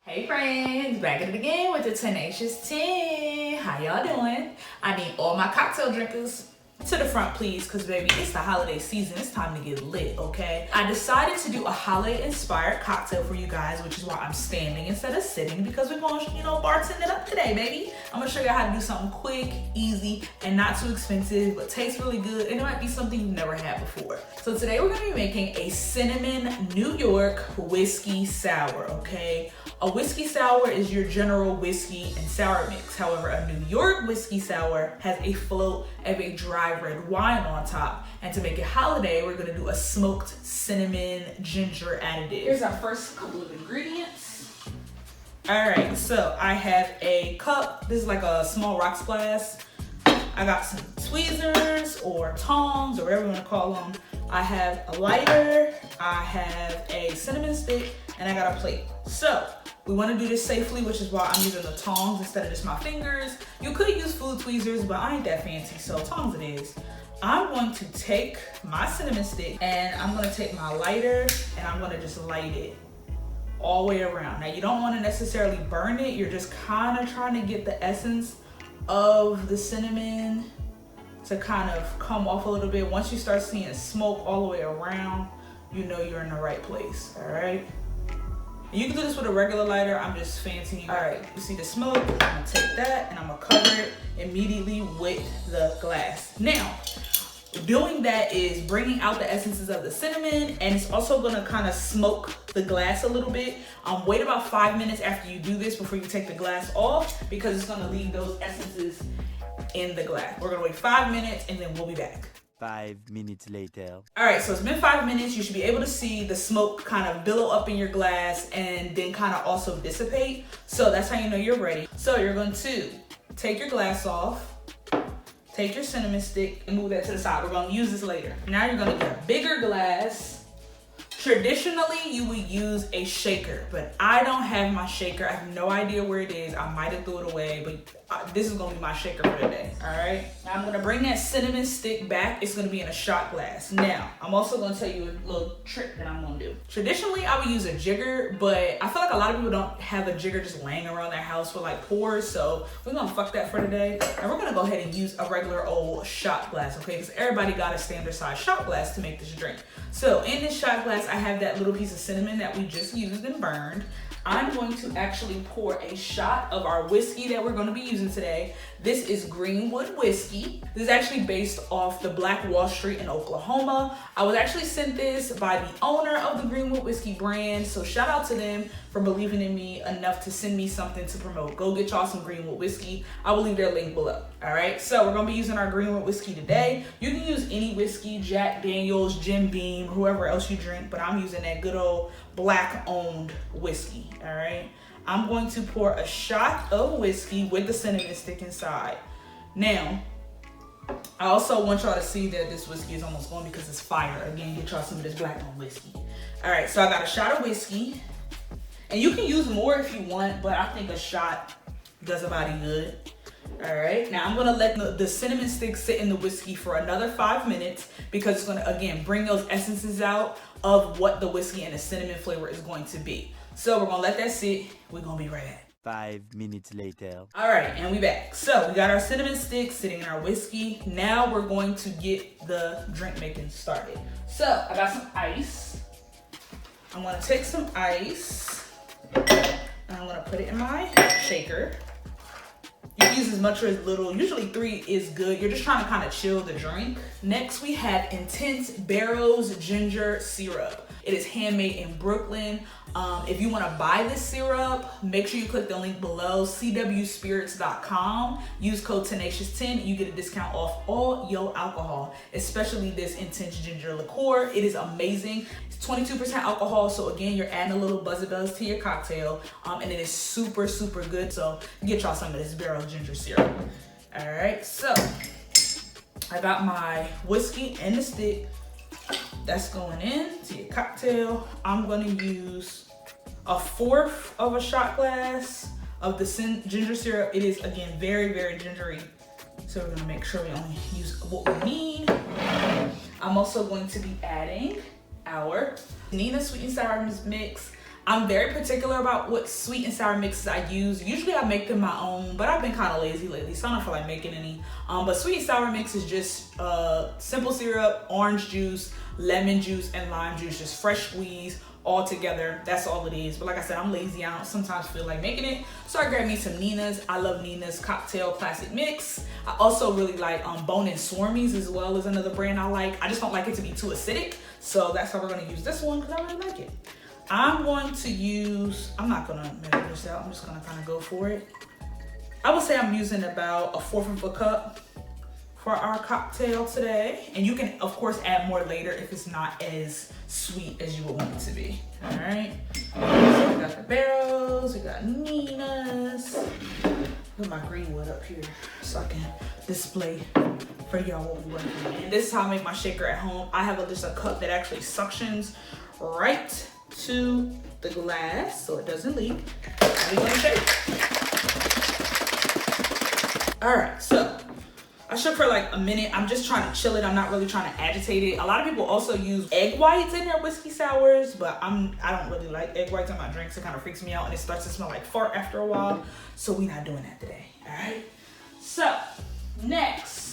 Hey friends, back at it again with the Tenacious 10. How y'all doing? I need all my cocktail drinkers to the front, please, because baby, it's the holiday season. It's time to get lit, okay? I decided to do a holiday-inspired cocktail for you guys, which is why I'm standing instead of sitting, because we're going to, bartend it up today, baby. I'm gonna show you how to do something quick, easy, and not too expensive, but tastes really good, and it might be something you've never had before. So today we're gonna be making a cinnamon New York whiskey sour, okay? A whiskey sour is your general whiskey and sour mix. However, a New York whiskey sour has a float of a dry red wine on top. And to make it holiday, we're gonna do a smoked cinnamon ginger additive. Here's our first couple of ingredients. All right, so I have a cup. This is like a small rocks glass. I got some tweezers or tongs or whatever you wanna call them. I have a lighter, I have a cinnamon stick, and I got a plate. So, we want to do this safely, which is why I'm using the tongs instead of just my fingers. You could use food tweezers, but I ain't that fancy, so tongs it is. I'm going to take my cinnamon stick and I'm going to take my lighter and I'm going to just light it all the way around. Now, you don't want to necessarily burn it. You're just kind of trying to get the essence of the cinnamon to kind of come off a little bit. Once you start seeing smoke all the way around, you know you're in the right place, all right? You can do this with a regular lighter. I'm just fancying. All right, you see the smoke? I'm gonna take that and I'm gonna cover it immediately with the glass. Now, doing that is bringing out the essences of the cinnamon, and it's also gonna kind of smoke the glass a little bit. Wait about 5 minutes after you do this before you take the glass off, because it's gonna leave those essences in the glass. We're gonna wait 5 minutes and then we'll be back. 5 minutes later. All right, so it's been 5 minutes. You should be able to see the smoke kind of billow up in your glass and then kind of also dissipate. So that's how you know you're ready. So you're going to take your glass off, take your cinnamon stick and move that to the side. We're going to use this later. Now you're going to get a bigger glass. Traditionally, you would use a shaker, but I don't have my shaker. I have no idea where it is. I might have threw it away, but this is gonna be my shaker for today, all right? Now I'm gonna bring that cinnamon stick back. It's gonna be in a shot glass. Now, I'm also gonna tell you a little trick that I'm gonna do. Traditionally, I would use a jigger, but I feel like a lot of people don't have a jigger just laying around their house for like pours, so we're gonna fuck that for today. And we're gonna go ahead and use a regular old shot glass, okay? Because everybody got a standard size shot glass to make this drink. So in this shot glass, I have that little piece of cinnamon that we just used and burned. I'm going to actually pour a shot of our whiskey that we're going to be using today. This is GreenWood Whiskey. This is actually based off the Black Wall Street in Oklahoma. I was actually sent this by the owner of the GreenWood Whiskey brand, so shout out to them for believing in me enough to send me something to promote. Go get y'all some GreenWood Whiskey. I will leave their link below, all right? So we're going to be using our GreenWood Whiskey today. You can use any whiskey, Jack Daniels, Jim Beam, whoever else you drink, but I'm using that good old Black-owned whiskey, all right? I'm going to pour a shot of whiskey with the cinnamon stick inside. Now, I also want y'all to see that this whiskey is almost gone because it's fire. Again, get y'all some of this Black-owned whiskey. All right, so I got a shot of whiskey. And you can use more if you want, but I think a shot does about it good. All right, now I'm gonna let the cinnamon stick sit in the whiskey for another 5 minutes because it's gonna, again, bring those essences out of what the whiskey and the cinnamon flavor is going to be. So we're gonna let that sit. We're gonna be right back. 5 minutes later. All right, and we back. So we got our cinnamon stick sitting in our whiskey. Now we're going to get the drink making started. So I got some ice. I'm gonna take some ice and I'm gonna put it in my shaker. You can use as much or as little. Usually 3 is good. You're just trying to kind of chill the drink. Next, we have Intense Barrows Ginger Syrup. It is handmade in Brooklyn. If you want to buy this syrup, make sure you click the link below, cwspirits.com. Use code Tenacious10. You get a discount off all your alcohol, especially this Intense Ginger liqueur. It is amazing. It's 22% alcohol, so again, you're adding a little buzz to your cocktail, and it is super, super good. So get y'all some of this Barrows Ginger Syrup. All right, so I got my whiskey and the stick. That's going in to your cocktail. I'm gonna use 1/4 of a shot glass of the ginger syrup. It is, again, very, very gingery. So we're gonna make sure we only use what we need. I'm also going to be adding our Nina Sweet and Sour mix. I'm very particular about what sweet and sour mixes I use. Usually I make them my own, but I've been kind of lazy lately, so I don't feel like making any. But sweet and sour mix is just simple syrup, orange juice, lemon juice, and lime juice, just fresh squeeze all together. That's all it is. But like I said, I'm lazy. I don't sometimes feel like making it, so I grabbed me some Nina's. I love Nina's Cocktail Classic Mix. I also really like Bone and Swarmies as well as another brand I like. I just don't like it to be too acidic, so that's how we're going to use this one because I really like it. I'm going to use, I'm not going to measure this out. I'm just going to kind of go for it. I would say I'm using about 1/4 of a cup for our cocktail today. And you can, of course, add more later if it's not as sweet as you would want it to be. All right. So we got the Barrows, we got Nina's. Put my GreenWood up here so I can display for y'all what we're working. And this is how I make my shaker at home. I have just a cup that actually suctions right to the glass so it doesn't leak. And we're gonna shake. All right, so I shook for like a minute. I'm just trying to chill it. I'm not really trying to agitate it. A lot of people also use egg whites in their whiskey sours, but I don't really like egg whites in my drinks. It kind of freaks me out and it starts to smell like fart after a while. So we're not doing that today, all right? So next,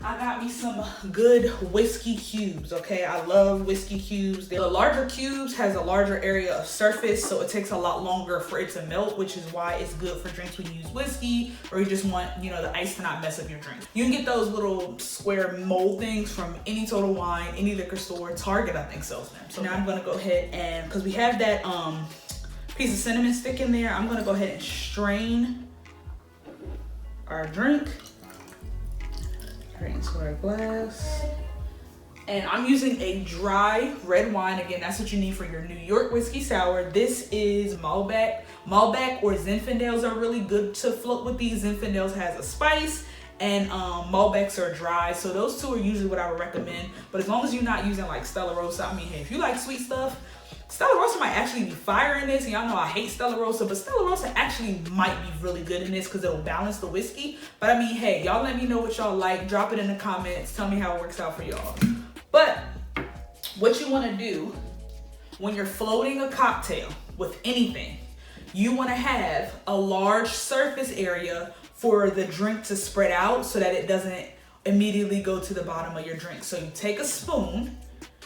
I got me some good whiskey cubes, okay? I love whiskey cubes. The larger cubes has a larger area of surface, so it takes a lot longer for it to melt, which is why it's good for drinks when you use whiskey or you just want, you know, the ice to not mess up your drink. You can get those little square mold things from any Total Wine, any liquor store. Target, I think, sells them. So now I'm gonna go ahead and, because we have that piece of cinnamon stick in there, I'm gonna go ahead and strain our drink. Into our glass. And I'm using a dry red wine. Again, that's what you need for your New York whiskey sour. This is Malbec. Malbec or Zinfandels are really good to float with these. Zinfandels has a spice and Malbecs are dry. So those two are usually what I would recommend. But as long as you're not using like Stella Rosa, I mean, hey, if you like sweet stuff, Stella Rosa might actually be fire in this. Y'all know I hate Stella Rosa, but Stella Rosa actually might be really good in this because it'll balance the whiskey. But I mean, hey, y'all let me know what y'all like. Drop it in the comments. Tell me how it works out for y'all. But what you want to do when you're floating a cocktail with anything, you want to have a large surface area for the drink to spread out so that it doesn't immediately go to the bottom of your drink. So you take a spoon,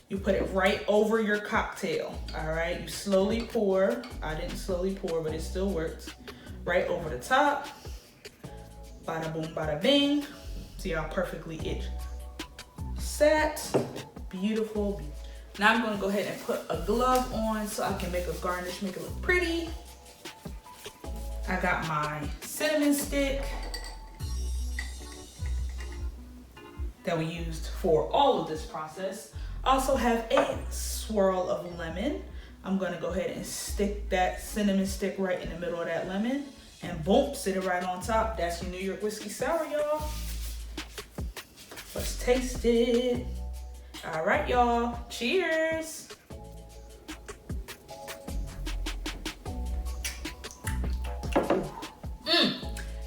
you put it right over your cocktail, all right? You slowly pour. I didn't slowly pour, but it still works. Right over the top. Bada boom, bada bing. See how perfectly it sat. Beautiful. Now I'm gonna go ahead and put a glove on so I can make a garnish, make it look pretty. I got my cinnamon stick that we used for all of this process. Also have a swirl of lemon. I'm gonna go ahead and stick that cinnamon stick right in the middle of that lemon and boom, sit it right on top. That's your New York whiskey sour, y'all. Let's taste it. All right, y'all, cheers.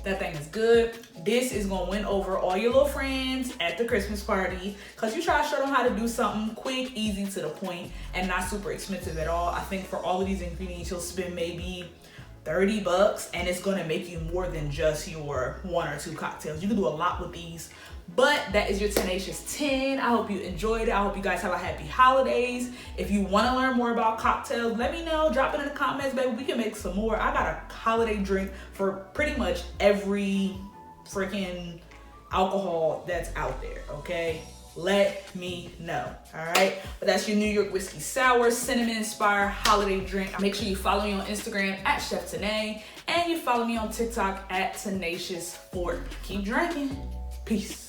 That thing is good. This is gonna win over all your little friends at the Christmas party because you try to show them how to do something quick, easy, to the point, and not super expensive at all. I think for all of these ingredients, you'll spend maybe $30 and it's gonna make you more than just your 1 or 2 cocktails. You can do a lot with these. But that is your Tenacious 10. I hope you enjoyed it. I hope you guys have a happy holidays. If you want to learn more about cocktails, let me know. Drop it in the comments, baby. We can make some more. I got a holiday drink for pretty much every freaking alcohol that's out there, okay? Let me know, all right? But that's your New York Whiskey Sour, cinnamon-inspired holiday drink. Make sure you follow me on Instagram at Chef Tanae, and you follow me on TikTok at Tenacious Fort. Keep drinking. Peace.